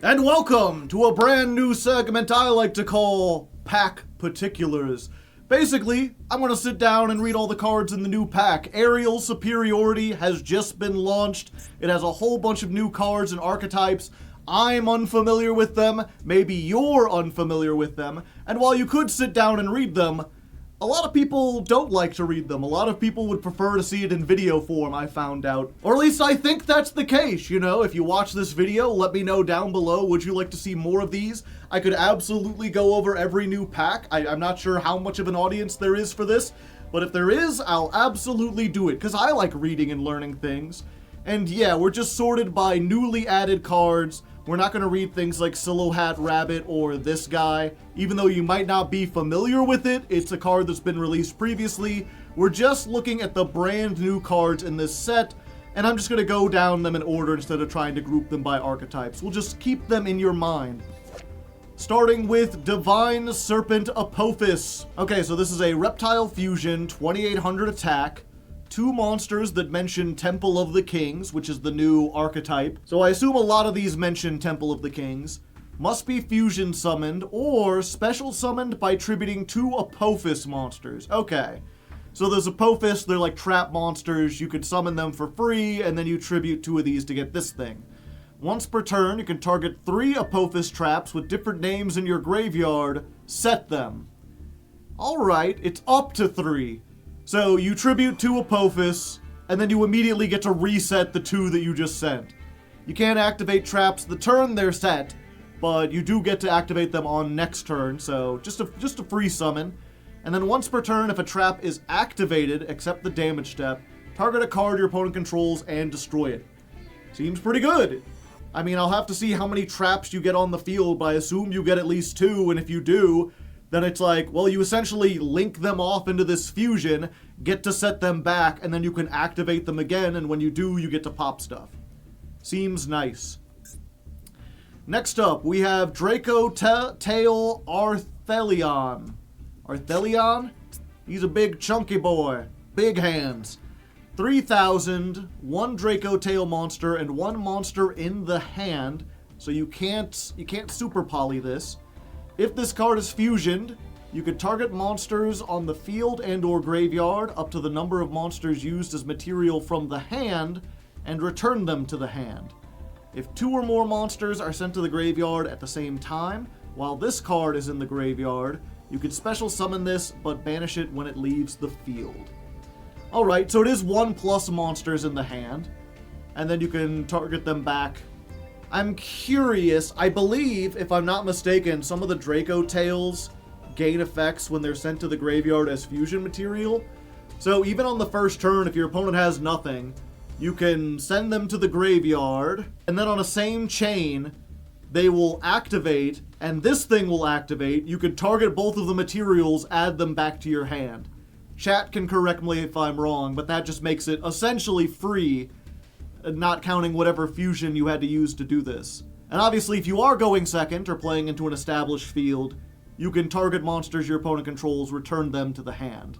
And welcome to a brand new segment I like to call Pack Particulars. Basically, I'm going to sit down and read all the cards in the new pack. Aerial Superiority has just been launched. It has a whole bunch of new cards and archetypes. I'm unfamiliar with them, maybe you're unfamiliar with them, and while you could sit down and read them, a lot of people don't like to read them. A lot of people would prefer to see it in video form, I found out. Or at least I think that's the case, you know? If you watch this video, let me know down below, would you like to see more of these? I could absolutely go over every new pack. I'm not sure how much of an audience there is for this, but if there is, I'll absolutely do it, because I like reading and learning things. And yeah, we're just sorted by newly added cards. We're not going to read things like Silhouette Rabbit or this guy. Even though you might not be familiar with it, it's a card that's been released previously. We're just looking at the brand new cards in this set, and I'm just going to go down them in order instead of trying to group them by archetypes. We'll just keep them in your mind. Starting with Divine Serpent Apophis. Okay, so this is a Reptile Fusion, 2800 attack. 2 monsters that mention Temple of the Kings, which is the new archetype. So I assume a lot of these mention Temple of the Kings. Must be fusion summoned or special summoned by tributing 2 Apophis monsters. Okay. So there's Apophis, they're like trap monsters. You could summon them for free, and then you tribute 2 of these to get this thing. Once per turn, you can target 3 Apophis traps with different names in your graveyard. Set them. Alright, it's up to 3. So you tribute 2 Apophis, and then you immediately get to reset the 2 that you just sent. You can't activate traps the turn they're set, but you do get to activate them on next turn, so just a free summon. And then once per turn, if a trap is activated, except the damage step, target a card your opponent controls and destroy it. Seems pretty good. I mean, I'll have to see how many traps you get on the field, but I assume you get at least 2, and if you do, then it's like, well, you essentially link them off into this fusion, get to set them back, and then you can activate them again, and when you do, you get to pop stuff. Seems nice. Next up, we have Dracotail Arthalion. Arthalion? He's a big chunky boy. Big hands. 3,000, 1 Dracotail monster, and 1 monster in the hand, so you can't super poly this. If this card is fusioned, you can target monsters on the field and or graveyard up to the number of monsters used as material from the hand and return them to the hand. If 2 or more monsters are sent to the graveyard at the same time, while this card is in the graveyard, you can special summon this but banish it when it leaves the field. Alright, so it is 1+ monsters in the hand, and then you can target them back. I'm curious, I believe, if I'm not mistaken, some of the Dracotails gain effects when they're sent to the graveyard as fusion material. So even on the first turn, if your opponent has nothing, you can send them to the graveyard, and then on a same chain, they will activate, and this thing will activate. You can target both of the materials, add them back to your hand. Chat can correct me if I'm wrong, but that just makes it essentially free, not counting whatever fusion you had to use to do this. And obviously, if you are going second or playing into an established field, you can target monsters your opponent controls, return them to the hand.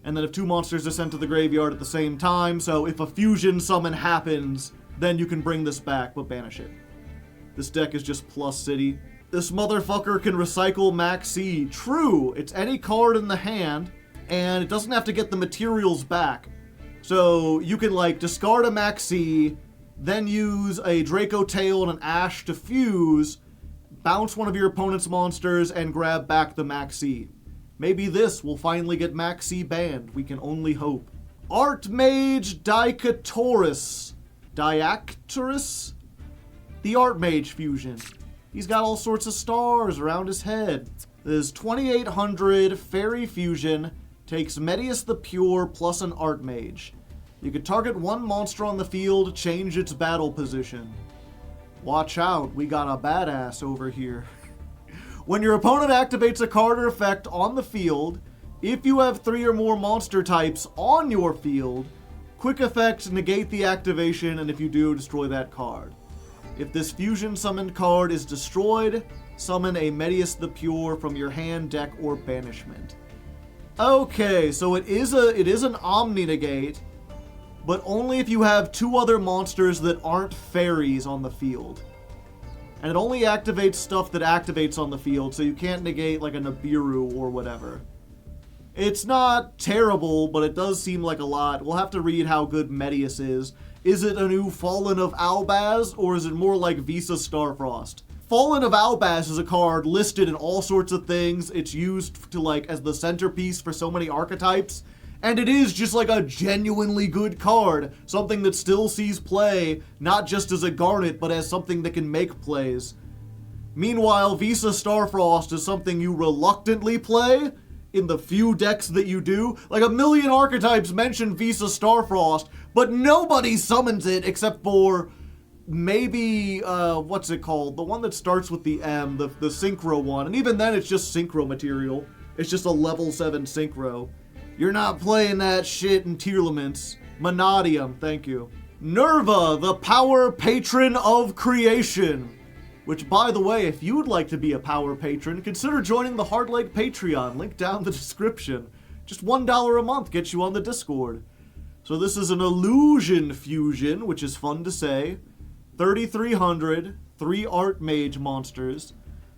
And then if 2 monsters are sent to the graveyard at the same time, so if a fusion summon happens, then you can bring this back, but banish it. This deck is just plus city. This motherfucker can recycle Max C. True, it's any card in the hand, and it doesn't have to get the materials back. So you can like discard a Maxi, then use a Dracotail and an Ash to fuse, bounce one of your opponent's monsters, and grab back the Maxi. Maybe this will finally get Maxi banned. We can only hope. Artmage Diactorus. Diactorus? The Artmage fusion. He's got all sorts of stars around his head. This 2800 Fairy fusion takes Medius the Pure plus an Artmage. You can target 1 monster on the field, change its battle position. Watch out, we got a badass over here. When your opponent activates a card or effect on the field, if you have 3 or more monster types on your field, quick effects negate the activation, and if you do, destroy that card. If this fusion summoned card is destroyed, summon a Medius the Pure from your hand, deck, or banishment. Okay, so it is an Omni negate, but only if you have 2 other monsters that aren't fairies on the field. And it only activates stuff that activates on the field, so you can't negate like a Nibiru or whatever. It's not terrible, but it does seem like a lot. We'll have to read how good Medius is. Is it a new Fallen of Albaz, or is it more like Visa Starfrost? Fallen of Albaz is a card listed in all sorts of things. It's used to like as the centerpiece for so many archetypes. And it is just like a genuinely good card. Something that still sees play, not just as a garnet, but as something that can make plays. Meanwhile, Visa Starfrost is something you reluctantly play in the few decks that you do. Like a million archetypes mention Visa Starfrost, but nobody summons it except for maybe, what's it called? The one that starts with the M, the Synchro one. And even then it's just Synchro material. It's just a level 7 Synchro. You're not playing that shit in Tearlaments. Monadium, thank you. Nerva, the Power Patron of Creation. Which, by the way, if you would like to be a Power Patron, consider joining the Hardleg Patreon. Link down in the description. Just $1 a month gets you on the Discord. So this is an Illusion Fusion, which is fun to say. 3,300, 3 Artmage monsters.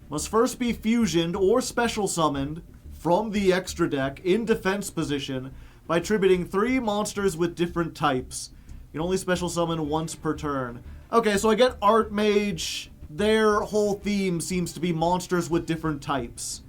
Must first be fusioned or special summoned from the extra deck in defense position by tributing 3 monsters with different types. You can only special summon once per turn. Okay, so I get Artmage. Their whole theme seems to be monsters with different types.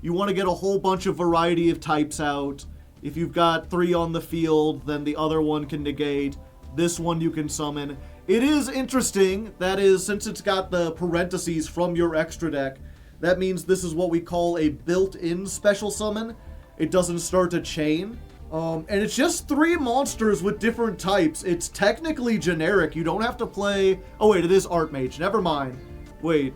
You want to get a whole bunch of variety of types out. If you've got 3 on the field, then the other one can negate. This one you can summon. It is interesting, that is, since it's got the parentheses from your extra deck, that means this is what we call a built-in special summon. It doesn't start a chain. And it's just 3 monsters with different types. It's technically generic. You don't have to play... Oh wait, it is Artmage. Never mind. Wait.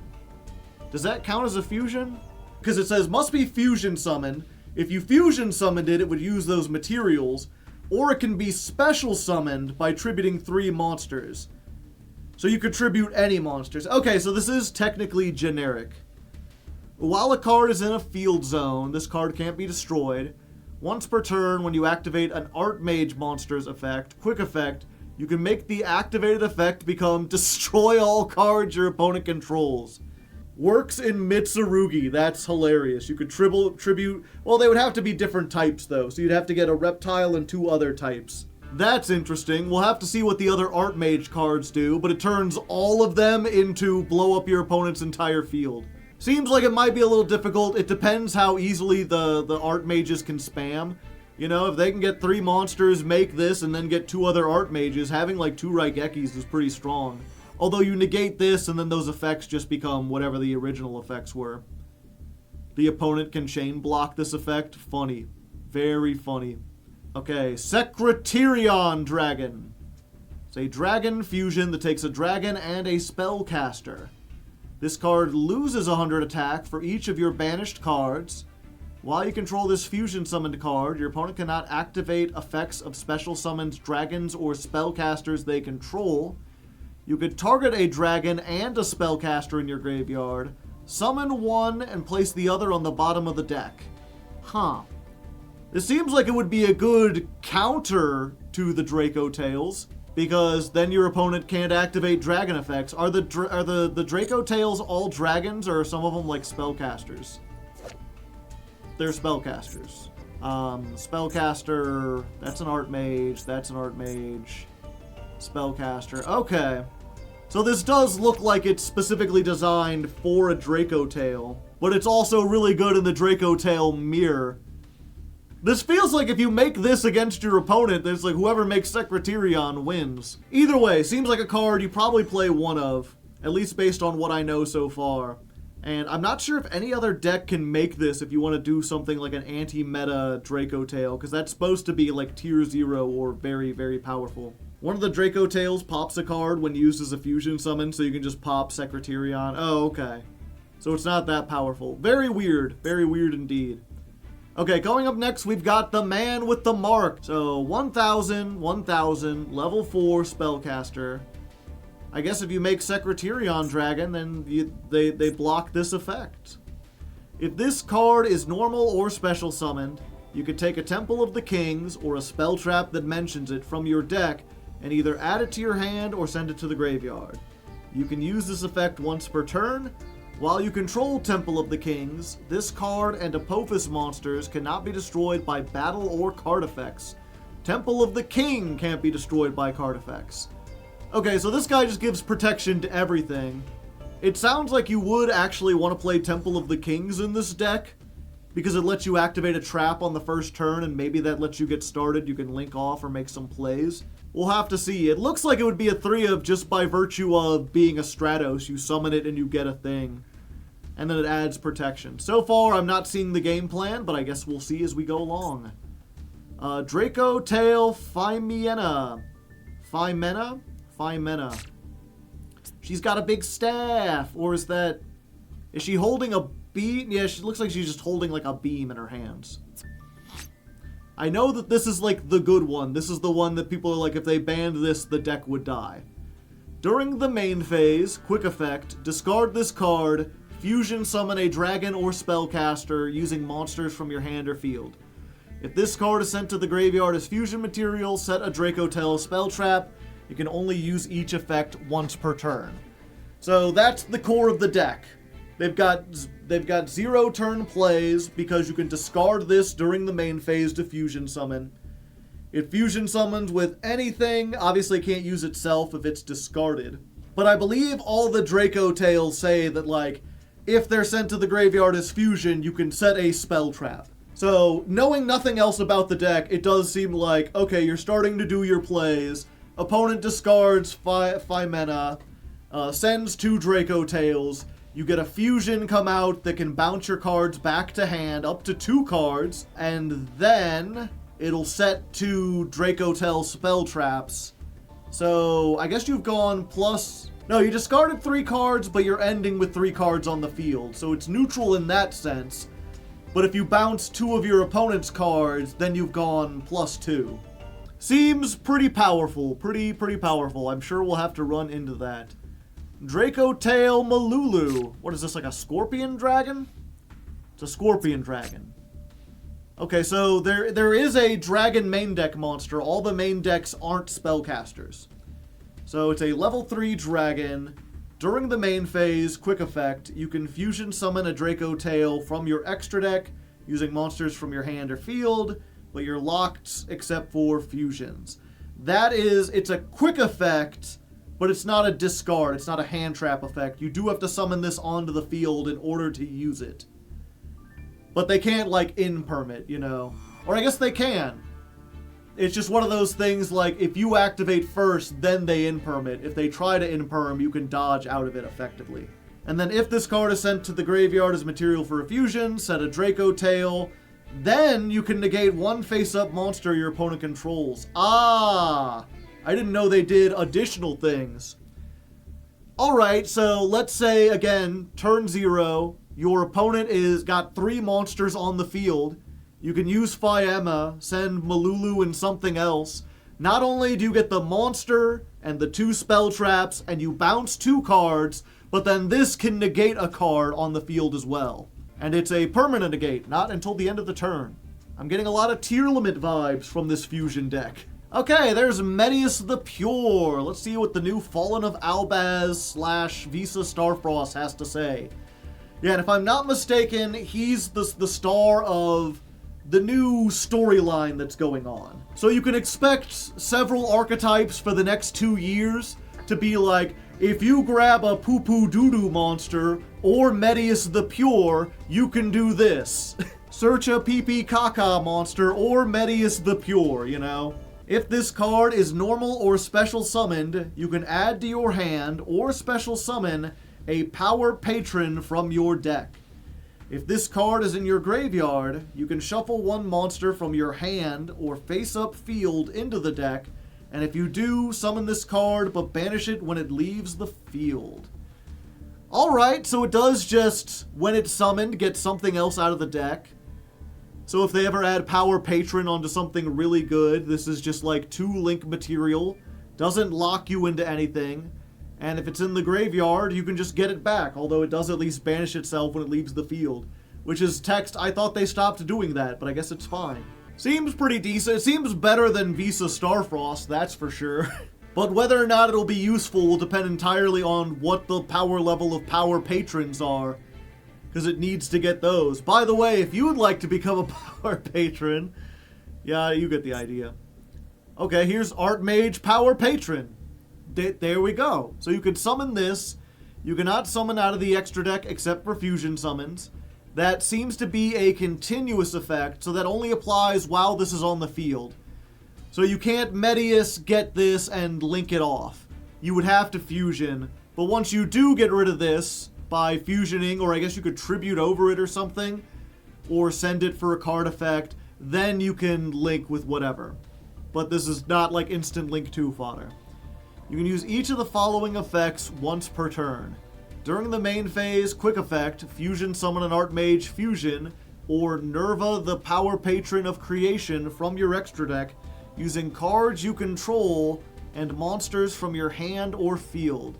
Does that count as a fusion? Because it says must be fusion summoned. If you fusion summoned it, it would use those materials. Or it can be special summoned by tributing 3 monsters. So you could tribute any monsters. Okay, so this is technically generic. While a card is in a field zone, this card can't be destroyed. Once per turn, when you activate an Artmage monster's effect, quick effect, you can make the activated effect become destroy all cards your opponent controls. Works in Mitsurugi. That's hilarious. You could tribute... Well, they would have to be different types, though, so you'd have to get a reptile and 2 other types. That's interesting. We'll have to see what the other Artmage cards do, but it turns all of them into blow up your opponent's entire field. Seems like it might be a little difficult. It depends how easily the Artmages can spam. You know, if they can get 3 monsters, make this, and then get 2 other Artmages, having like 2 Raigekis is pretty strong. Although you negate this, and then those effects just become whatever the original effects were. The opponent can chain block this effect. Funny. Very funny. Okay, Secreterion Dragon. It's a dragon fusion that takes a dragon and a spellcaster. This card loses 100 attack for each of your banished cards. While you control this fusion summoned card, your opponent cannot activate effects of special summoned dragons or spellcasters they control. You could target a dragon and a spellcaster in your graveyard, summon one, and place the other on the bottom of the deck. Huh. This seems like it would be a good counter to the Dracotails, because then your opponent can't activate dragon effects. Are the Dracotails all dragons, or are some of them like spellcasters? They're spellcasters. Spellcaster, that's an Artmage, that's an Artmage. Spellcaster, okay. So this does look like it's specifically designed for a Dracotail, but it's also really good in the Dracotail mirror. This feels like if you make this against your opponent, it's like whoever makes Secreterion wins. Either way, seems like a card you probably play one of, at least based on what I know so far. And I'm not sure if any other deck can make this if you want to do something like an anti-meta Dracotail, because that's supposed to be like tier 0 or very, very powerful. One of the Dracotails pops a card when used as a fusion summon, so you can just pop Secreterion. Oh, okay. So it's not that powerful. Very weird indeed. Okay, going up next, we've got the Man with the Mark. So 1,000, 1,000, level 4 spellcaster. I guess if you make Secreterion Dragon, then they block this effect. If this card is normal or special summoned, you could take a Temple of the Kings or a spell trap that mentions it from your deck and either add it to your hand or send it to the graveyard. You can use this effect once per turn. While you control Temple of the Kings, this card and Apophis monsters cannot be destroyed by battle or card effects. Temple of the King can't be destroyed by card effects. Okay, so this guy just gives protection to everything. It sounds like you would actually want to play Temple of the Kings in this deck, because it lets you activate a trap on the first turn, and maybe that lets you get started. You can link off or make some plays. We'll have to see. It looks like it would be a 3 of just by virtue of being a Stratos. You summon it and you get a thing. And then it adds protection. So far, I'm not seeing the game plan, but I guess we'll see as we go along. Dracotail Faimena. Faimena. She's got a big staff. Or is she holding a beam? Yeah, she looks like she's just holding like a beam in her hands. I know that this is like the good one. This is the one that people are like, if they banned this, the deck would die. During the main phase, quick effect, discard this card, fusion summon a dragon or spellcaster using monsters from your hand or field. If this card is sent to the graveyard as fusion material, set a Dracotail spell trap. You can only use each effect once per turn. So that's the core of the deck. They've got 0 turn plays because you can discard this during the main phase to fusion summon. It fusion summons with anything. Obviously it can't use itself if it's discarded. But I believe all the Dracotails say that, like, if they're sent to the graveyard as fusion, you can set a spell trap. So, knowing nothing else about the deck, it does seem like, okay, you're starting to do your plays. Opponent discards Faimena, sends 2 Dracotails. You get a fusion come out that can bounce your cards back to hand, up to 2 cards, and then it'll set 2 Dracotail spell traps. So, I guess you've gone plus... No, you discarded 3 cards, but you're ending with 3 cards on the field, so it's neutral in that sense. But if you bounce 2 of your opponent's cards, then you've gone plus 2. Seems pretty powerful, pretty powerful. I'm sure we'll have to run into that. Dracotail Mululu. What is this, like a scorpion dragon? It's a scorpion dragon. Okay, so there is a dragon main deck monster. All the main decks aren't spellcasters. So it's a level 3 dragon. During the main phase, quick effect, you can fusion summon a Dracotail from your extra deck using monsters from your hand or field, but you're locked except for fusions. It's a quick effect, but it's not a discard, it's not a hand trap effect. You do have to summon this onto the field in order to use it. But they can't, like, in-perm it, you know? Or I guess they can. It's just one of those things, like, if you activate first, then they in-perm it. If they try to in-perm, you can dodge out of it effectively. And then if this card is sent to the graveyard as material for a fusion, set a Dracotail. Then you can negate 1 face-up monster your opponent controls. Ah! I didn't know they did additional things. Alright, so let's say, again, turn 0. Your opponent got 3 monsters on the field. You can use Faimena, send Mululu and something else. Not only do you get the monster and the 2 spell traps, and you bounce 2 cards, but then this can negate a card on the field as well. And it's a permanent negate, not until the end of the turn. I'm getting a lot of tier limit vibes from this fusion deck. Okay, there's Medius the Pure. Let's see what the new Fallen of Albaz / Visa Starfrost has to say. Yeah, and if I'm not mistaken, he's the star of the new storyline that's going on. So you can expect several archetypes for the next 2 years to be like, if you grab a poo-poo doo-doo monster or Medius the Pure, you can do this. Search a pee-pee caca monster or Medius the Pure, you know? If this card is normal or special summoned, you can add to your hand or special summon a power patron from your deck. If this card is in your graveyard, you can shuffle 1 monster from your hand or face-up field into the deck, and if you do, summon this card, but banish it when it leaves the field. Alright, so it does just, when it's summoned, get something else out of the deck. So if they ever add Power Patron onto something really good, this is just like 2 link material, doesn't lock you into anything, and if it's in the graveyard, you can just get it back, although it does at least banish itself when it leaves the field. Which is text, I thought they stopped doing that, but I guess it's fine. Seems pretty decent. It seems better than Visa Starfrost, that's for sure. But whether or not it'll be useful will depend entirely on what the power level of power patrons are, because it needs to get those. By the way, if you would like to become a power patron, yeah, you get the idea. Okay, here's Artmage Power Patron. There we go. So you can summon this. You cannot summon out of the extra deck except for fusion summons. That seems to be a continuous effect, so that only applies while this is on the field. So you can't Medius get this and link it off. You would have to fusion. But once you do get rid of this by fusioning, or I guess you could tribute over it or something, or send it for a card effect, then you can link with whatever. But this is not like instant link 2 fodder. You can use each of the following effects once per turn. During the main phase, quick effect, fusion summon an Artmage Fusion, or Nerva the Power Patron of Creation from your extra deck, using cards you control and monsters from your hand or field.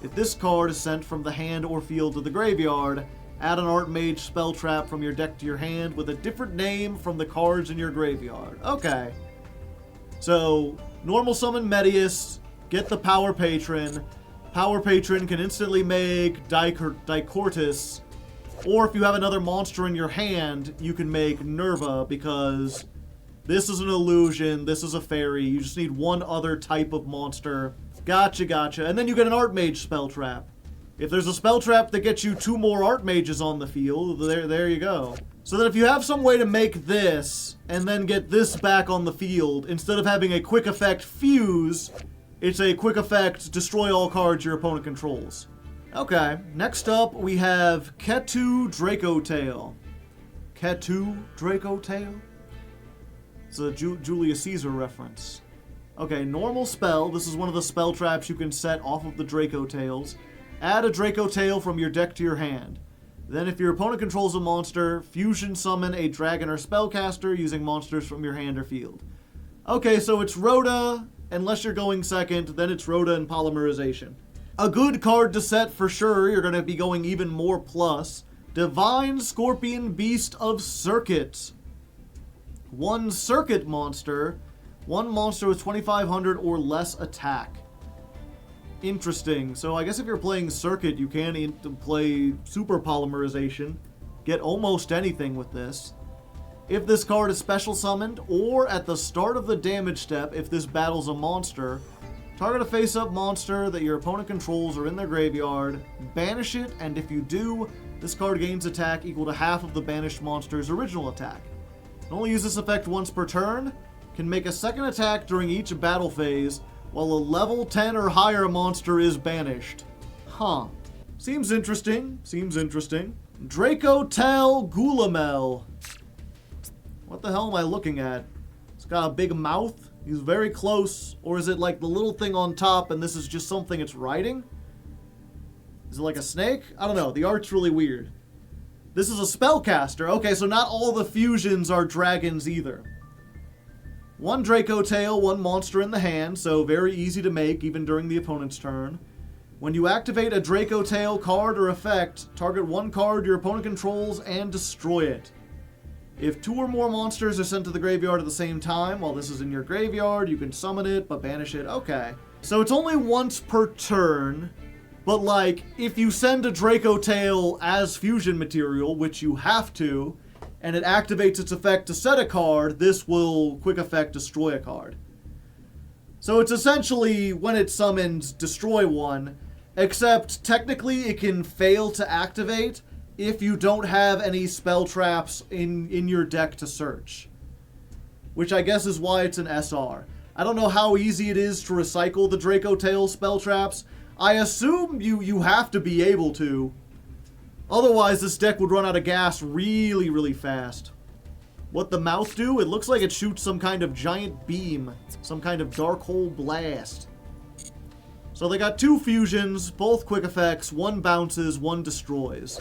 If this card is sent from the hand or field to the graveyard, add an Artmage spell trap from your deck to your hand with a different name from the cards in your graveyard. Okay. So, normal summon Medius, get the Power Patron. Power Patron can instantly make Diactorus, or if you have another monster in your hand, you can make Nerva, because this is an illusion, this is a fairy, you just need one other type of monster. Gotcha, gotcha. And then you get an Artmage spell trap. If there's a spell trap that gets you 2 more Artmages on the field, there you go. So that if you have some way to make this, and then get this back on the field, instead of having a quick effect fuse, it's a quick effect destroy all cards your opponent controls. Okay, next up we have Ketu Dracotail. Ketu Dracotail? It's a Julius Caesar reference. Okay, normal spell. This is one of the spell traps you can set off of the Dracotails. Add a Dracotail from your deck to your hand. Then if your opponent controls a monster, fusion summon a dragon or spellcaster using monsters from your hand or field. Okay, so it's Rhoda, unless you're going second, then it's Rhoda and Polymerization. A good card to set for sure, you're going to be going even more plus. Divine Scorpion Beast of Serket. One Serket monster, one monster with 2500 or less attack. Interesting. So I guess if you're playing Serket, you can play Super Polymerization. Get almost anything with this. If this card is special summoned, or at the start of the damage step, if this battles a monster, target a face-up monster that your opponent controls or in their graveyard, banish it, and if you do, this card gains attack equal to half of the banished monster's original attack. Can only use this effect once per turn, can make a second attack during each battle phase, while a level 10 or higher monster is banished. Huh. Seems interesting. Seems interesting. Dracotail Gulamel. What the hell am I looking at? It's got a big mouth. He's very close. Or is it like the little thing on top and this is just something it's riding? Is it like a snake? I don't know. The art's really weird. This is a spellcaster. Okay, so not all the fusions are dragons either. One Dracotail, one monster in the hand, so very easy to make even during the opponent's turn. When you activate a Dracotail card or effect, target one card your opponent controls and destroy it. If 2 or more monsters are sent to the graveyard at the same time, while this is in your graveyard, you can summon it, but banish it. Okay. So it's only once per turn, but like, if you send a Dracotail as fusion material, which you have to, and it activates its effect to set a card, this will quick effect destroy a card. So it's essentially, when it summons, destroy one, except technically it can fail to activate if you don't have any spell traps in your deck to search. Which I guess is why it's an SR. I don't know how easy it is to recycle the Dracotail spell traps. I assume you have to be able to. Otherwise, this deck would run out of gas really, really fast. What the mouth do? It looks like it shoots some kind of giant beam. Some kind of dark hole blast. So they got 2 fusions, both quick effects. One bounces, one destroys.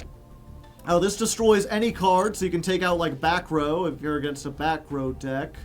Oh, this destroys any card, so you can take out like back row if you're against a back row deck.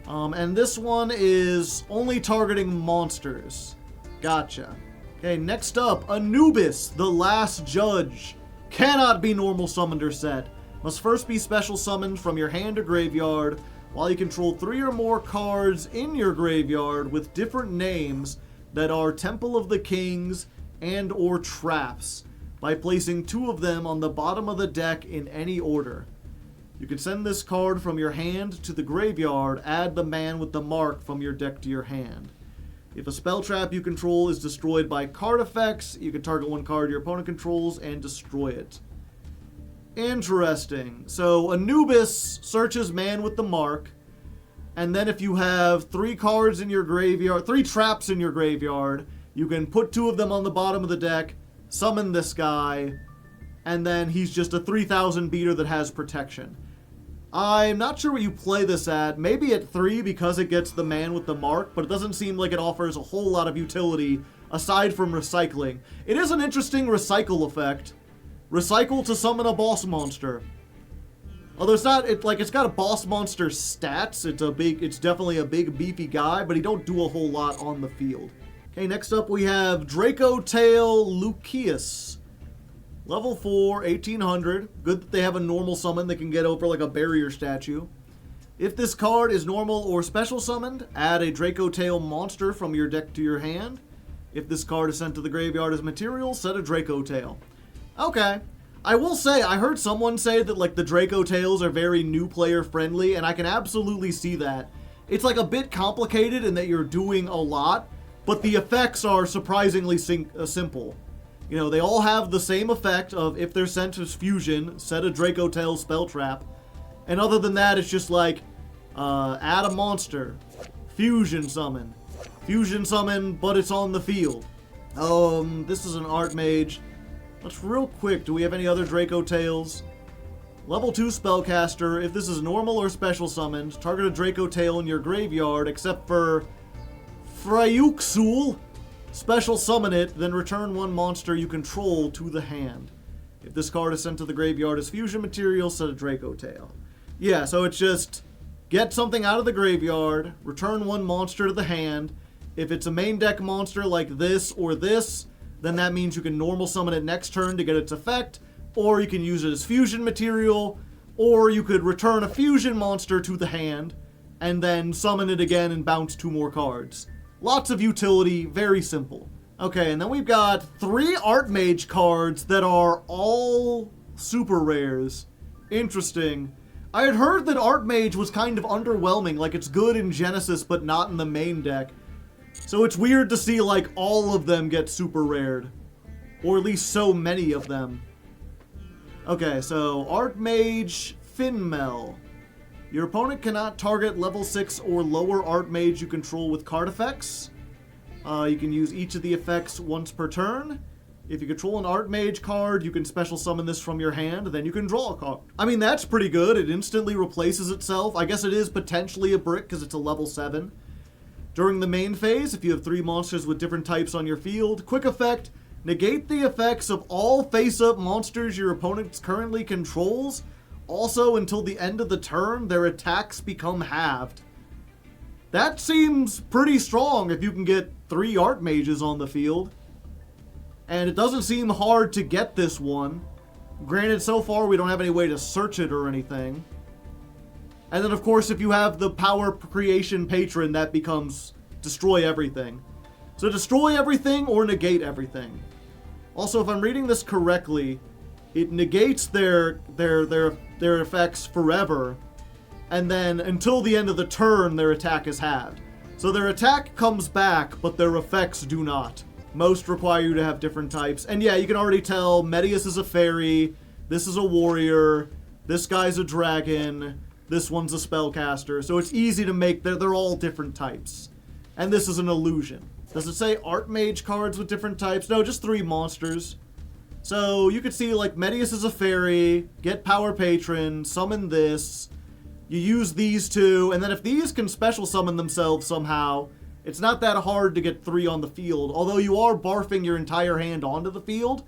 And this one is only targeting monsters. Gotcha. Okay, next up, Anubis, the Last Judge. Cannot be normal summoned or set. Must first be special summoned from your hand or graveyard. while you control 3 or more cards in your graveyard with different names that are Temple of the Kings and or traps, by placing 2 of them on the bottom of the deck in any order. You can send this card from your hand to the graveyard, add the man with the mark from your deck to your hand. If a spell trap you control is destroyed by card effects, you can target 1 card your opponent controls and destroy it. Interesting. So Anubis searches man with the mark, and then if you have 3 cards in your graveyard, 3 traps in your graveyard, you can put 2 of them on the bottom of the deck, summon this guy, and then he's just a 3,000 beater that has protection. I'm not sure what you play this at. Maybe at 3 because it gets the man with the mark, but it doesn't seem like it offers a whole lot of utility aside from recycling. It is an interesting recycle effect. Recycle to summon a boss monster. Although it's got a boss monster stats. It's definitely a big beefy guy, but he don't do a whole lot on the field. Okay, next up we have Dracotail Lukias. Level 4, 1800. Good that they have a normal summon that can get over like a barrier statue. If this card is normal or special summoned, add a Dracotail monster from your deck to your hand. If this card is sent to the graveyard as material, set a Dracotail. Okay. I will say, I heard someone say that like the Dracotails are very new player friendly, and I can absolutely see that. It's like a bit complicated in that you're doing a lot, but the effects are surprisingly simple. You know, they all have the same effect of if they're sent as fusion, set a Dracotail spell trap. And other than that, it's just like, add a monster, fusion summon, but it's on the field. This is an Artmage. Let's real quick, do we have any other Dracotails? Level 2 spellcaster. If this is normal or special summoned, target a Dracotail in your graveyard, except for Fryul. Special summon it, then return 1 monster you control to the hand. If this card is sent to the graveyard as fusion material, set a Dracotail. Yeah, so it's just get something out of the graveyard, return 1 monster to the hand. If it's a main deck monster like this or this, then that means you can normal summon it next turn to get its effect, or you can use it as fusion material, or you could return a fusion monster to the hand, and then summon it again and bounce 2 more cards. Lots of utility, very simple. Okay, and then we've got 3 Artmage cards that are all super rares. Interesting. I had heard that Artmage was kind of underwhelming, like it's good in Genesis but not in the main deck. So it's weird to see like all of them get super rared. Or at least so many of them. Okay, so Artmage Finmel. Your opponent cannot target level 6 or lower Artmage you control with card effects. You can use each of the effects once per turn. If you control an Artmage card, you can special summon this from your hand, then you can draw a card. I mean, that's pretty good. It instantly replaces itself. I guess it is potentially a brick because it's a level 7. During the main phase, if you have 3 monsters with different types on your field, quick effect, negate the effects of all face-up monsters your opponent currently controls. Also, until the end of the turn, their attacks become halved. That seems pretty strong if you can get 3 Artmages on the field. And it doesn't seem hard to get this one. Granted, so far we don't have any way to search it or anything. And then, of course, if you have the Power Creation Patron, that becomes destroy everything. So destroy everything or negate everything. Also, if I'm reading this correctly, it negates their effects forever, and then until the end of the turn, their attack is halved. So their attack comes back, but their effects do not. Most require you to have different types. And yeah, you can already tell Medius is a fairy, this is a warrior, this guy's a dragon, this one's a spellcaster. So it's easy to make, they're all different types. And this is an illusion. Does it say Artmage cards with different types? No, just 3 monsters. So you could see like Medius is a fairy, get Power Patron, summon this, you use these 2, and then if these can special summon themselves somehow, it's not that hard to get 3 on the field, although you are barfing your entire hand onto the field.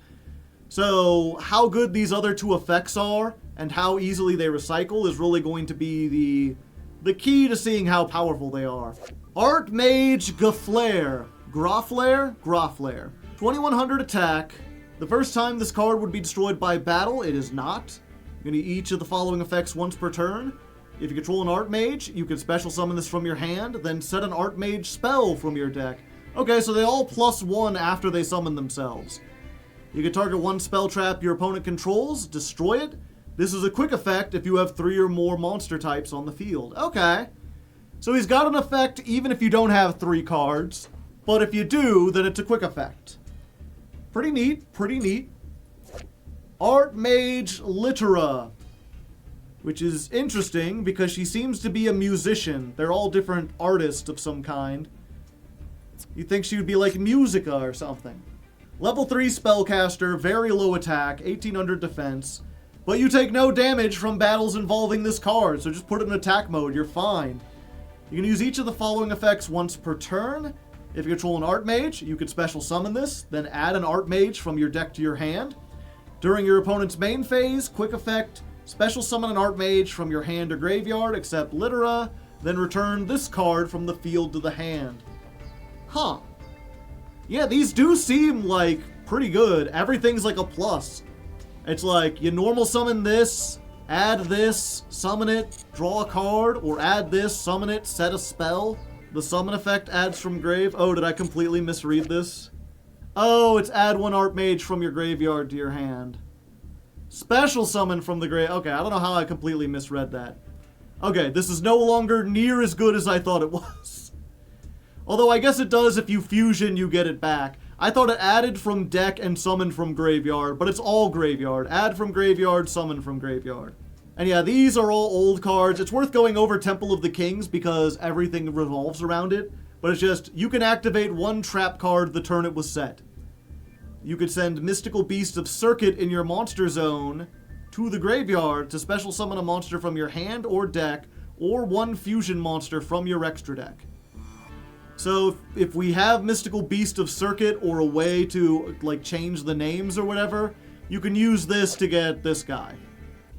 So how good these other 2 effects are, and how easily they recycle is really going to be the key to seeing how powerful they are. Artmage Graflare. 2100 attack. The first time this card would be destroyed by battle, it is not. You're going to each of the following effects once per turn. If you control an Artmage, you can special summon this from your hand, then set an Artmage spell from your deck. Okay, so they all +1 after they summon themselves. You can target one spell trap your opponent controls, destroy it. This is a quick effect if you have 3 or more monster types on the field. Okay. So he's got an effect even if you don't have 3 cards, but if you do, then it's a quick effect. Pretty neat, pretty neat. Artmage Litera, which is interesting because she seems to be a musician. They're all different artists of some kind. You'd think she would be like Musica or something. Level 3 spellcaster, very low attack, 1800 defense, but you take no damage from battles involving this card, so just put it in attack mode, you're fine. You can use each of the following effects once per turn. If you control an Artmage, you could special summon this, then add an Artmage from your deck to your hand. During your opponent's main phase, quick effect, special summon an Artmage from your hand or graveyard, except Litera, then return this card from the field to the hand. Huh. Yeah, these do seem like pretty good. Everything's like a plus. It's like you normal summon this, add this, summon it, draw a card, or add this, summon it, set a spell. The summon effect adds from grave. Oh, did I completely misread this? Oh, it's add one Artmage from your graveyard to your hand. Special summon from the grave. Okay, I don't know how I completely misread that. Okay, this is no longer near as good as I thought it was. Although I guess it does if you fusion, you get it back. I thought it added from deck and summoned from graveyard, but it's all graveyard. Add from graveyard, summon from graveyard. And yeah, these are all old cards. It's worth going over Temple of the Kings because everything revolves around it. But it's just, you can activate one trap card the turn it was set. You could send Mystical Beast of Serket in your monster zone to the graveyard to special summon a monster from your hand or deck, or one fusion monster from your extra deck. So if we have Mystical Beast of Serket or a way to like change the names or whatever, you can use this to get this guy.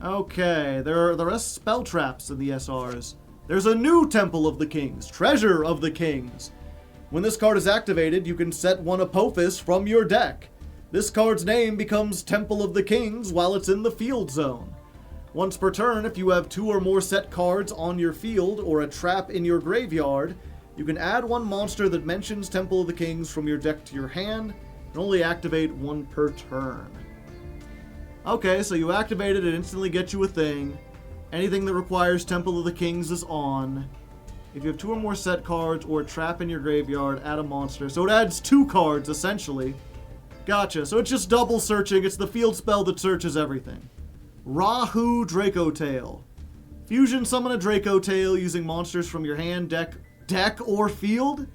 Okay, there are the rest spell traps in the SRs. There's a new Temple of the Kings, Treasure of the Kings. When this card is activated, you can set one Apophis from your deck. This card's name becomes Temple of the Kings while it's in the field zone. Once per turn, if you have 2 or more set cards on your field or a trap in your graveyard, you can add one monster that mentions Temple of the Kings from your deck to your hand, and only activate 1 per turn. Okay, so you activate it, it instantly gets you a thing. Anything that requires Temple of the Kings is on. If you have 2 or more set cards or a trap in your graveyard, add a monster. So it adds 2 cards, essentially. Gotcha, so it's just double searching. It's the field spell that searches everything. Rahu Dracotail. Fusion summon a Dracotail using monsters from your hand, deck or field,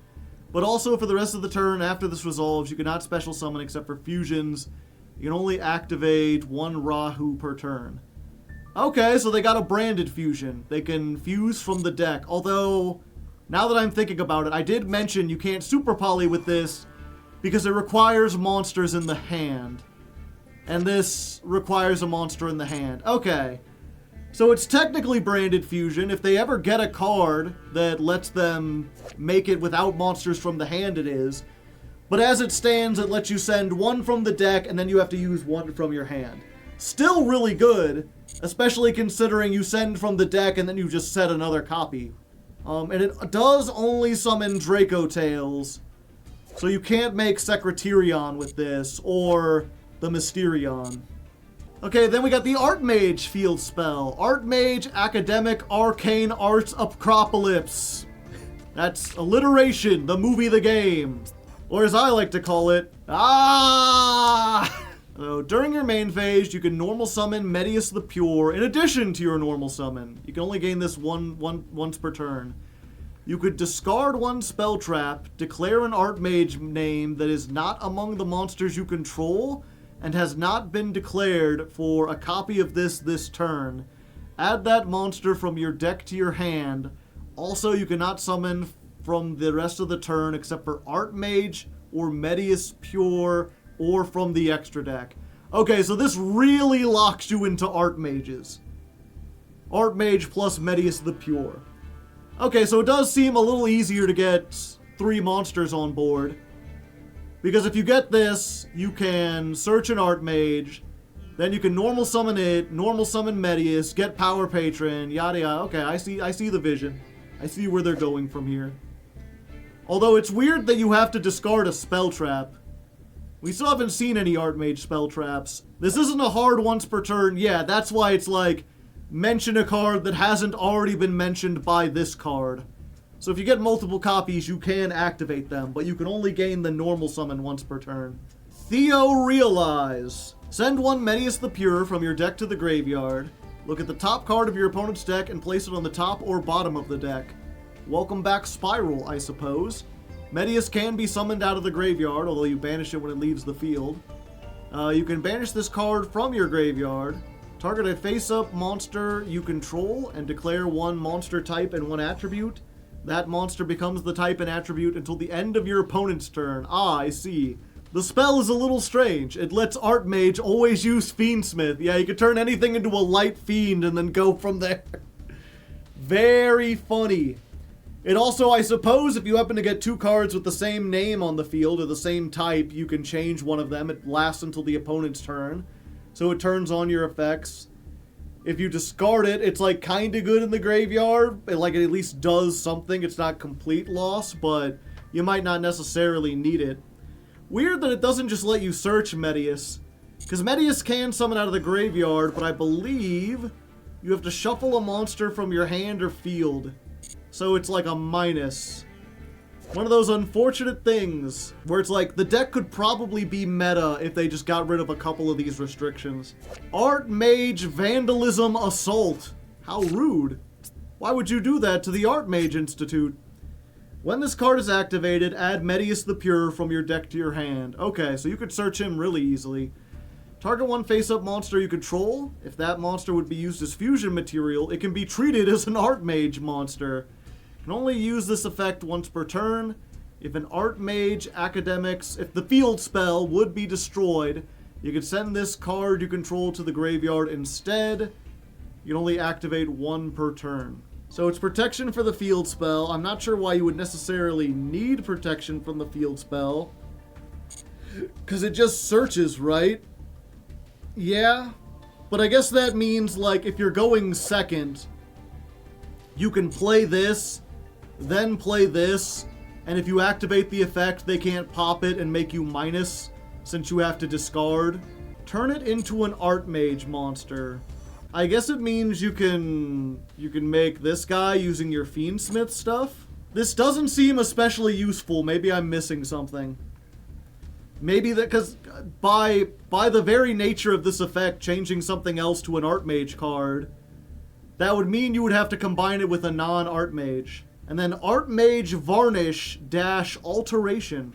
but also for the rest of the turn after this resolves, you cannot special summon except for fusions. You can only activate 1 Rahu per turn. Okay, so they got a branded fusion. They can fuse from the deck, although, now that I'm thinking about it, I did mention you can't super poly with this because it requires monsters in the hand. And this requires a monster in the hand. Okay. So it's technically branded fusion. If they ever get a card that lets them make it without monsters from the hand, it is. But as it stands, it lets you send 1 from the deck, and then you have to use 1 from your hand. Still really good, especially considering you send from the deck and then you just set another copy. And it does only summon Dracotails, so you can't make Secreterion with this, or the Mysterion. Okay, then we got the Artmage field spell. Artmage Academic Arcane Arts Acropolis. That's alliteration, the movie, the game. Or as I like to call it, So during your main phase, you can normal summon Medius the Pure in addition to your normal summon. You can only gain this once per turn. You could discard 1 spell trap, declare an Artmage name that is not among the monsters you control, and has not been declared for a copy of this turn. Add that monster from your deck to your hand. Also, you cannot summon from the rest of the turn except for Artmage or Medius Pure or from the extra deck. Okay, so this really locks you into Artmages. Artmage plus Medius the Pure. Okay, so it does seem a little easier to get 3 monsters on board. Because if you get this, you can search an Artmage, Then you can normal summon it, normal summon Medius, get power Patron, yada yada. Okay, I see the vision. I see where they're going from here. Although it's weird that you have to discard a spell trap. We still haven't seen any Artmage spell traps. This isn't a hard once per turn. Yeah, that's why it's like, mention a card that hasn't already been mentioned by this card. So if you get multiple copies, you can activate them, but you can only gain the normal summon once per turn. Theorealize. Send one Medius the Pure from your deck to the graveyard. Look at the top card of your opponent's deck and place it on the top or bottom of the deck. Welcome back Fryul, I suppose. Medius can be summoned out of the graveyard, although you banish it when it leaves the field. You can banish this card from your graveyard. Target a face-up monster you control and declare one monster type and one attribute. That monster becomes the type and attribute until the end of your opponent's turn. Ah, I see. The spell is a little strange. It lets Artmage always use Fiendsmith. Yeah, you can turn anything into a light fiend and then go from there. Very funny. It also, I suppose, if you happen to get two cards with the same name on the field or the same type, you can change one of them. It lasts until the opponent's turn. So it turns on your effects. If you discard it, it's like kinda good in the graveyard. It at least does something. It's not complete loss, but you might not necessarily need it. Weird that it doesn't just let you search Medius. Because Medius can summon out of the graveyard, but I believe you have to shuffle a monster from your hand or field. So it's like a minus. One of those unfortunate things where it's like the deck could probably be meta if they just got rid of a couple of these restrictions. Artmage Vandalism Assault. How rude. Why would you do that to the Artmage Institute? When this card is activated, add Medius the Pure from your deck to your hand. Okay, so you could search him really easily. Target one face-up monster you control. If that monster would be used as fusion material, it can be treated as an Artmage monster. Can only use this effect once per turn. If an Artmage Academics, if the field spell would be destroyed, you could send this card you control to the graveyard instead. You can only activate one per turn. So it's protection for the field spell. I'm not sure why you would necessarily need protection from the field spell. Because it just searches, right? Yeah. But I guess that means, like, if you're going second, you can play this, then play this, and if you activate the effect, they can't pop it and make you minus, since you have to discard. Turn it into an Artmage monster. I guess it means you can make this guy using your Fiendsmith stuff. This doesn't seem especially useful. Maybe I'm missing something. Maybe that, because by the very nature of this effect, changing something else to an Artmage card, that would mean you would have to combine it with a non-Artmage. And then Artmage Varnish - Alteration.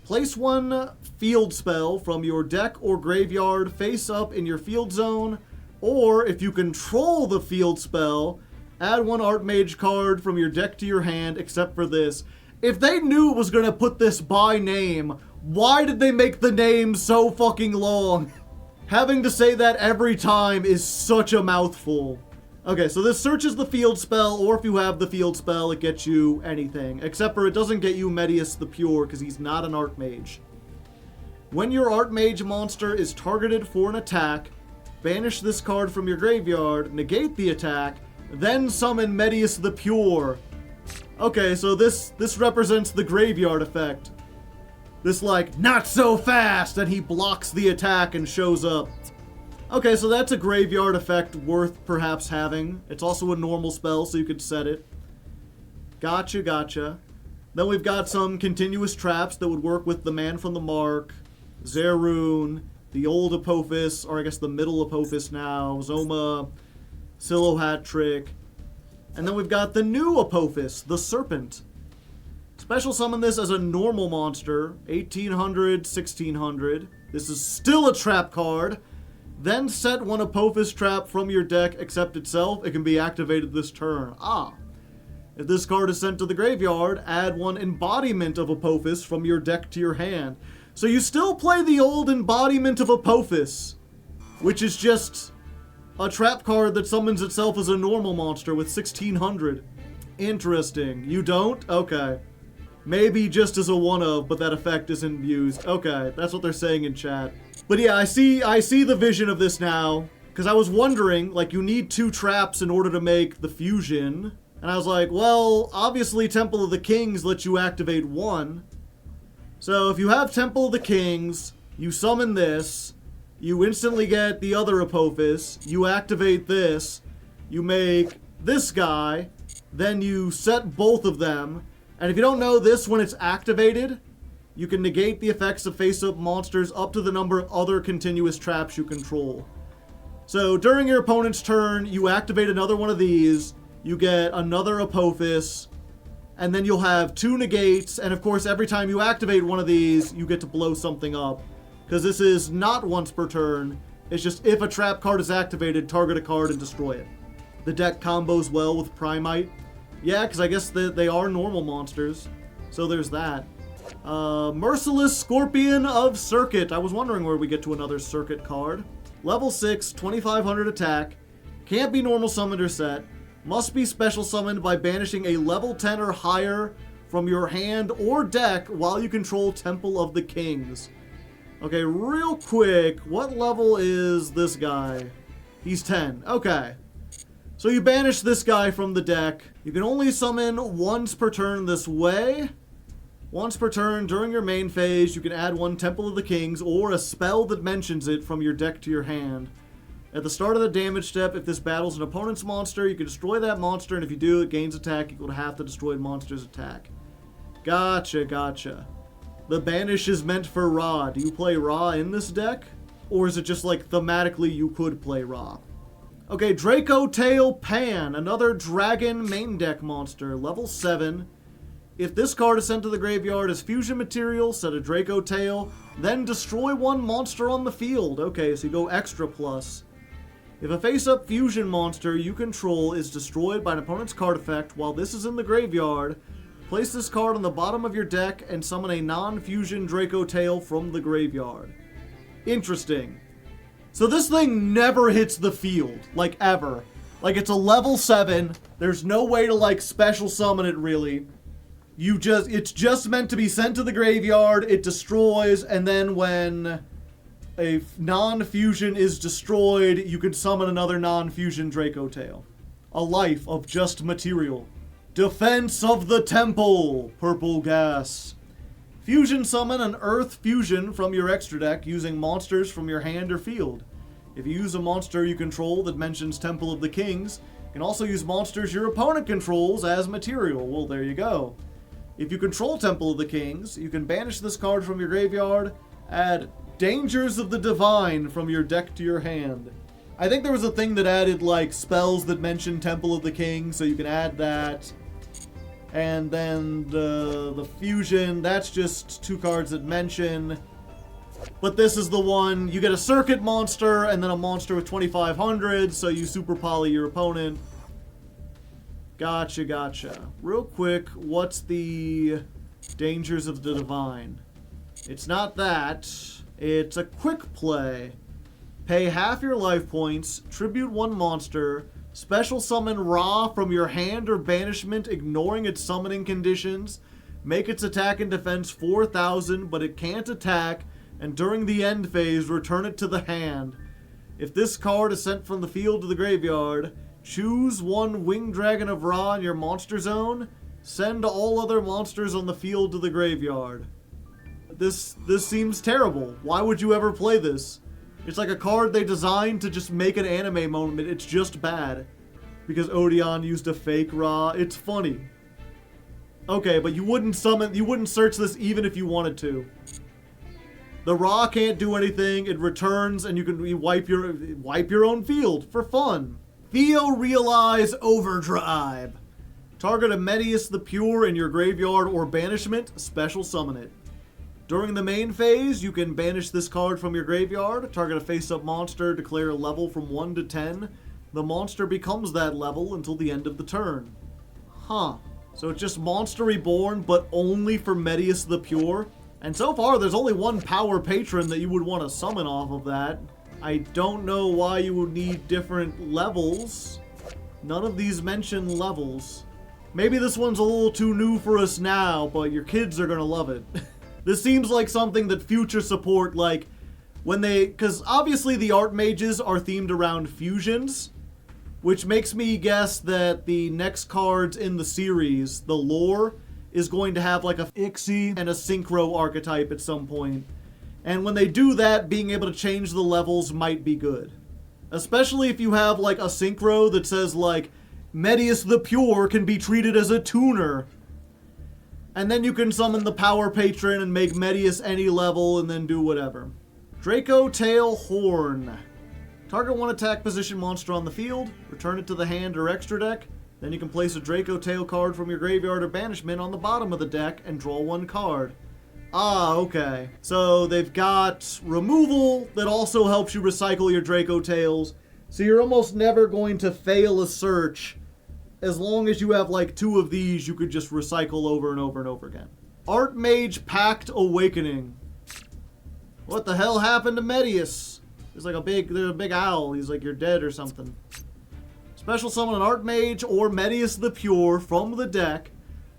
Place one field spell from your deck or graveyard face up in your field zone, or if you control the field spell, add one Artmage card from your deck to your hand, except for this. If they knew it was going to put this by name, why did they make the name so fucking long? Having to say that every time is such a mouthful. Okay, so this searches the field spell, or if you have the field spell, it gets you anything. Except for it doesn't get you Medius the Pure, because he's not an Artmage. When your Artmage monster is targeted for an attack, banish this card from your graveyard, negate the attack, then summon Medius the Pure. Okay, so this represents the graveyard effect. This, like, not so fast, and he blocks the attack and shows up. Okay, so that's a graveyard effect worth perhaps having. It's also a normal spell, so you could set it. Gotcha, gotcha. Then we've got some continuous traps that would work with the Man from the Mark, Zerun, the old Apophis, or I guess the middle Apophis now, Zoma, Silo Hat Trick. And then we've got the new Apophis, the Serpent. Special summon this as a normal monster, 1800, 1600. This is still a trap card. Then set one Apophis trap from your deck except itself. It can be activated this turn. Ah. If this card is sent to the graveyard, add one Embodiment of Apophis from your deck to your hand. So you still play the old Embodiment of Apophis, which is just a trap card that summons itself as a normal monster with 1600. Interesting. You don't? Okay. Maybe just as a one-of, but that effect isn't used. Okay, that's what they're saying in chat. But yeah, I see the vision of this now. Because I was wondering, like, you need 2 traps in order to make the fusion. And I was like, well, obviously Temple of the Kings lets you activate 1. So if you have Temple of the Kings, you summon this, you instantly get the other Apophis, you activate this, you make this guy, then you set both of them. And if you don't know this, when it's activated, you can negate the effects of face-up monsters up to the number of other continuous traps you control. So during your opponent's turn, you activate another one of these, you get another Apophis, and then you'll have 2 negates, and of course every time you activate one of these, you get to blow something up. Because this is not once per turn, it's just if a trap card is activated, target a card and destroy it. The deck combos well with Primite. Yeah, because I guess they are normal monsters, so there's that. Merciless Scorpion of Serket. I was wondering where we get to another Serket card. Level 6, 2500 attack, can't be normal summoned or set, must be special summoned by banishing a level 10 or higher from your hand or deck while you control Temple of the Kings. Okay, real quick, what level is this guy? He's 10, okay. So you banish this guy from the deck. You can only summon once per turn this way. Once per turn during your main phase, you can add 1 Temple of the Kings or a spell that mentions it from your deck to your hand. At the start of the damage step, if this battles an opponent's monster, you can destroy that monster, and if you do, it gains attack equal to half the destroyed monster's attack. Gotcha, gotcha. The banish is meant for Ra. Do you play Ra in this deck? Or is it just like thematically you could play Ra? Okay, Dracotail Pan, another dragon main deck monster, level 7. If this card is sent to the graveyard as fusion material, set a Dracotail, then destroy 1 monster on the field. Okay, so you go extra plus. If a face-up fusion monster you control is destroyed by an opponent's card effect while this is in the graveyard, place this card on the bottom of your deck and summon a non-fusion Dracotail from the graveyard. Interesting. So this thing never hits the field, like ever. Like it's a level 7, there's no way to like special summon it really. It's just meant to be sent to the graveyard, it destroys, and then when a non-fusion is destroyed, you can summon another non-fusion Dracotail. A life of just material. Defense of the Temple, purple gas. Fusion summon an Earth Fusion from your extra deck using monsters from your hand or field. If you use a monster you control that mentions Temple of the Kings, you can also use monsters your opponent controls as material. Well, there you go. If you control Temple of the Kings, you can banish this card from your graveyard, add Dangers of the Divine from your deck to your hand. I think there was a thing that added like spells that mention Temple of the Kings, so you can add that. And then the fusion, that's just 2 cards that mention. But this is the one, you get a Serket monster and then a monster with 2500, so you super poly your opponent. Gotcha, gotcha. Real quick, what's the Dangers of the Divine? It's not that. It's a quick play. Pay half your life points, tribute 1 monster, special summon Ra from your hand or banishment ignoring its summoning conditions, make its attack and defense 4000 but it can't attack, and during the end phase return it to the hand. If this card is sent from the field to the graveyard, choose 1 Winged Dragon of Ra in your monster zone, send all other monsters on the field to the graveyard. This seems terrible. Why would you ever play this? It's like a card they designed to just make an anime moment. It's just bad. Because Odeon used a fake Ra. It's funny. Okay, but you wouldn't search this even if you wanted to. The Ra can't do anything. It returns and you can wipe your own field for fun. Theorealize Overdrive. Target a Medius the Pure in your graveyard or banishment, special summon it. During the main phase, you can banish this card from your graveyard, target a face-up monster, declare a level from 1 to 10. The monster becomes that level until the end of the turn. Huh. So it's just Monster Reborn, but only for Medius the Pure. And so far, there's only 1 power patron that you would want to summon off of that. I don't know why you would need different levels. None of these mention levels. Maybe this one's a little too new for us now, but your kids are gonna love it. This seems like something that future support, like, Because obviously the Artmages are themed around fusions, which makes me guess that the next cards in the series, the lore, is going to have like a Ixie and a Synchro archetype at some point. And when they do that, being able to change the levels might be good. Especially if you have like a Synchro that says like, Medius the Pure can be treated as a tuner. And then you can summon the Power Patron and make Medius any level and then do whatever. Dracotail Horn. Target one attack position monster on the field, return it to the hand or extra deck, then you can place a Dracotail card from your graveyard or banishment on the bottom of the deck and draw one card. Ah, okay. So they've got removal that also helps you recycle your Dracotails, so you're almost never going to fail a search. As long as you have like 2 of these, you could just recycle over and over and over again. Artmage Pact Awakening. What the hell happened to Medius? There's a big owl. He's like, you're dead or something. Special summon an Artmage or Medius the Pure from the deck.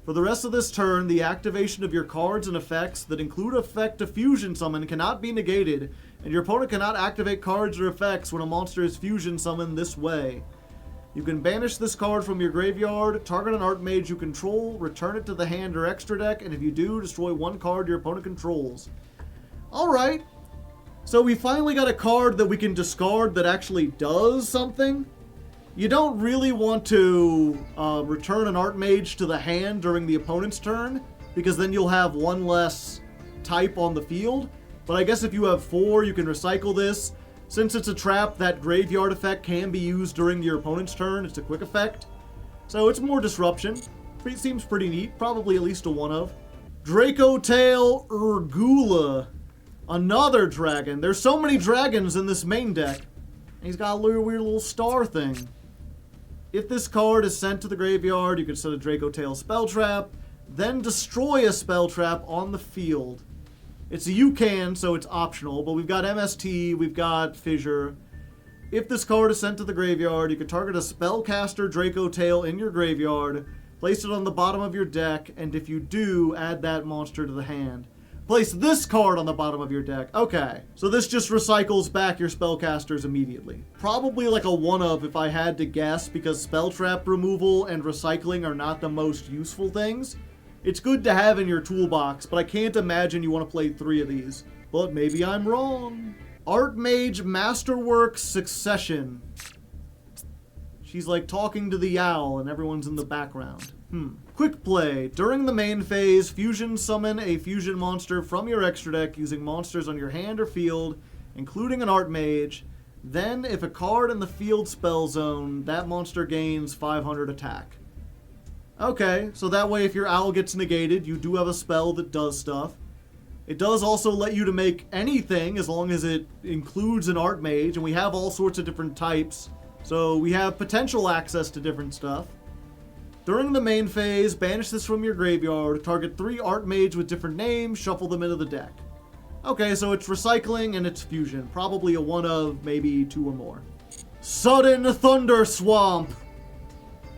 For the rest of this turn, the activation of your cards and effects that include effect to fusion summon cannot be negated, and your opponent cannot activate cards or effects when a monster is fusion summoned this way. You can banish this card from your graveyard, target an Artmage you control, return it to the hand or extra deck, and if you do, destroy one card your opponent controls. Alright, so we finally got a card that we can discard that actually does something. You don't really want to return an Artmage to the hand during the opponent's turn, because then you'll have one less type on the field. But I guess if you have 4, you can recycle this. Since it's a trap, that graveyard effect can be used during your opponent's turn. It's a quick effect. So it's more disruption. It seems pretty neat. Probably at least a 1 of. Dracotail Urgula. Another dragon. There's so many dragons in this main deck. And he's got a weird little star thing. If this card is sent to the graveyard, you can set a Dracotail spell trap, then destroy a spell trap on the field. It's a you can, so it's optional, but we've got MST, we've got Fissure. If this card is sent to the graveyard, you can target a Spellcaster Dracotail in your graveyard, place it on the bottom of your deck, and if you do, add that monster to the hand. Place this card on the bottom of your deck. Okay, so this just recycles back your spellcasters immediately. Probably like a 1 of if I had to guess, because spell trap removal and recycling are not the most useful things. It's good to have in your toolbox, but I can't imagine you want to play 3 of these. But maybe I'm wrong. Artmage Masterwork Succession. She's like talking to the owl and everyone's in the background. Quick play. During the main phase, fusion summon a fusion monster from your extra deck using monsters on your hand or field, including an Artmage. Then, if a card in the field spell zone, that monster gains 500 attack. Okay, so that way if your owl gets negated, you do have a spell that does stuff. It does also let you to make anything as long as it includes an Artmage, and we have all sorts of different types, so we have potential access to different stuff. During the main phase, banish this from your graveyard, target 3 Artmage with different names, shuffle them into the deck. Okay, so it's recycling and it's fusion. Probably a 1 of, maybe 2 or more. Sudden Thunder Swamp!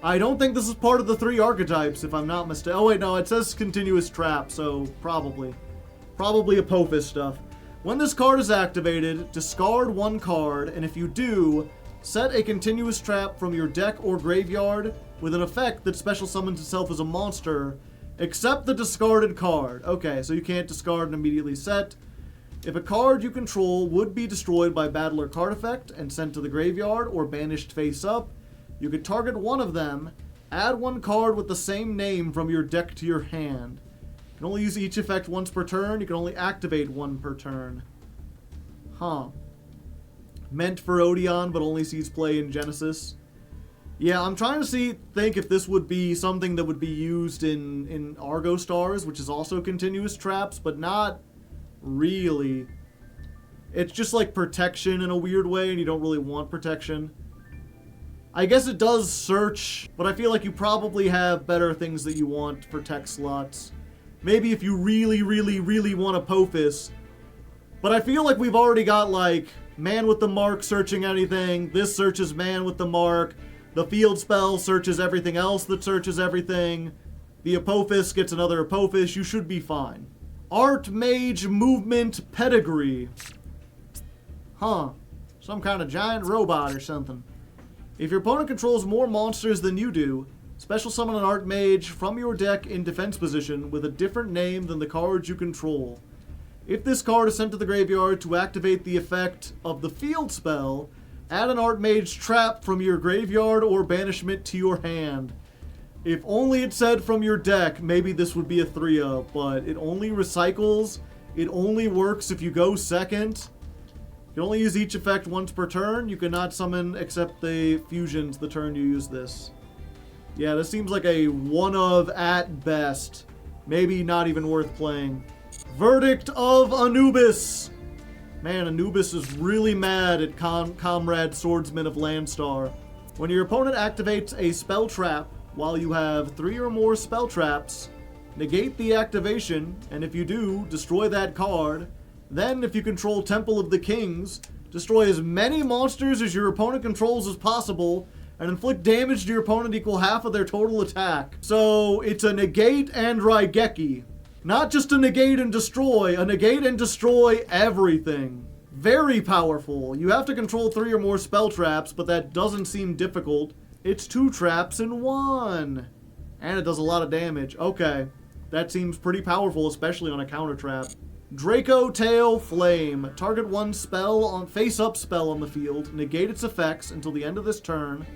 I don't think this is part of the 3 archetypes, if I'm not mistaken. Oh wait, no, it says Continuous Trap, so probably. Probably Apophis stuff. When this card is activated, discard 1 card, and if you do, set a Continuous Trap from your deck or graveyard with an effect that special summons itself as a monster, except the discarded card. Okay, so you can't discard and immediately set. If a card you control would be destroyed by battle or card effect and sent to the graveyard or banished face up, you could target 1 of them, add 1 card with the same name from your deck to your hand. You can only use each effect once per turn. You can only activate 1 per turn. Huh. Meant for Odeon, but only sees play in Genesis. Yeah, I'm trying to think if this would be something that would be used in Argo Stars, which is also continuous traps, but not really. It's just like protection in a weird way, and you don't really want protection. I guess it does search, but I feel like you probably have better things that you want for tech slots. Maybe if you really, really, really want Apophis. But I feel like we've already got, like, Man with the Mark searching anything. This searches Man with the Mark. The field spell searches everything else that searches everything. The Apophis gets another Apophis. You should be fine. Artmage Movement Pedigree. Huh. Some kind of giant robot or something. If your opponent controls more monsters than you do, special summon an Artmage from your deck in defense position with a different name than the cards you control. If this card is sent to the graveyard to activate the effect of the field spell, add an Artmage trap from your graveyard or banishment to your hand. If only it said from your deck, maybe this would be a 3-up, but it only recycles. It only works if you go second. You can only use each effect once per turn. You cannot summon except the fusions the turn you use this. Yeah, this seems like a one of at best. Maybe not even worth playing. Verdict of Anubis. Man, Anubis is really mad at Comrade Swordsman of Landstar. When your opponent activates a spell trap while you have 3 or more spell traps, negate the activation, and if you do, destroy that card. Then, if you control Temple of the Kings, destroy as many monsters as your opponent controls as possible, and inflict damage to your opponent equal half of their total attack. So, it's a negate and Raigeki. Not just a negate and destroy everything. Very powerful. You have to control 3 or more spell traps, but that doesn't seem difficult. It's 2 traps in 1. And it does a lot of damage. Okay. That seems pretty powerful, especially on a counter trap. Dracotail Flame. Target 1 face-up spell on the field. Negate its effects until the end of this turn.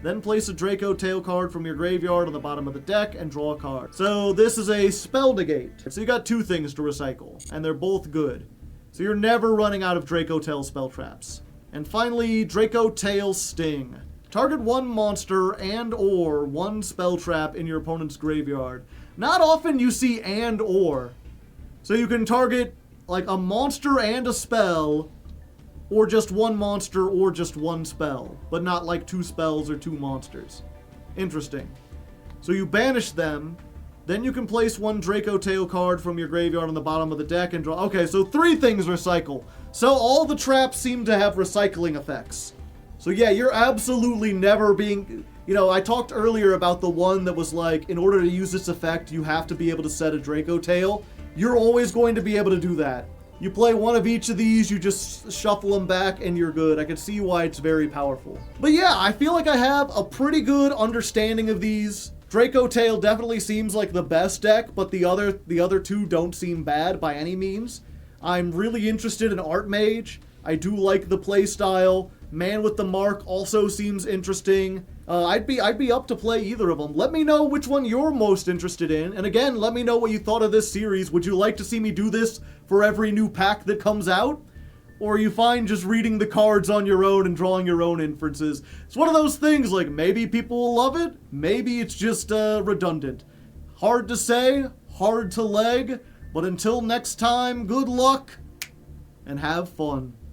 Then place a Dracotail card from your graveyard on the bottom of the deck and draw a card. So this is a spell negate. So you got 2 things to recycle, and they're both good. So you're never running out of Dracotail spell traps. And finally, Dracotail Sting. Target 1 monster and or 1 spell trap in your opponent's graveyard. Not often you see and or. So you can target like a monster and a spell, or just 1 monster or just 1 spell, but not like 2 spells or 2 monsters. Interesting. So you banish them, then you can place 1 Dracotail card from your graveyard on the bottom of the deck and draw. Okay, so 3 things recycle. So all the traps seem to have recycling effects. So yeah, you're absolutely never being... You know, I talked earlier about the one that was like, in order to use this effect, you have to be able to set a Dracotail. You're always going to be able to do that. You play 1 of each of these, you just shuffle them back, and you're good. I can see why it's very powerful. But yeah, I feel like I have a pretty good understanding of these. Dracotail definitely seems like the best deck, but the other 2 don't seem bad by any means. I'm really interested in Artmage. I do like the playstyle. Man with the Mark also seems interesting. I'd be up to play either of them. Let me know which one you're most interested in. And again, let me know what you thought of this series. Would you like to see me do this for every new pack that comes out? Or are you fine just reading the cards on your own and drawing your own inferences? It's one of those things, like, maybe people will love it, maybe it's just redundant. Hard to say, hard to leg, but until next time, good luck, and have fun.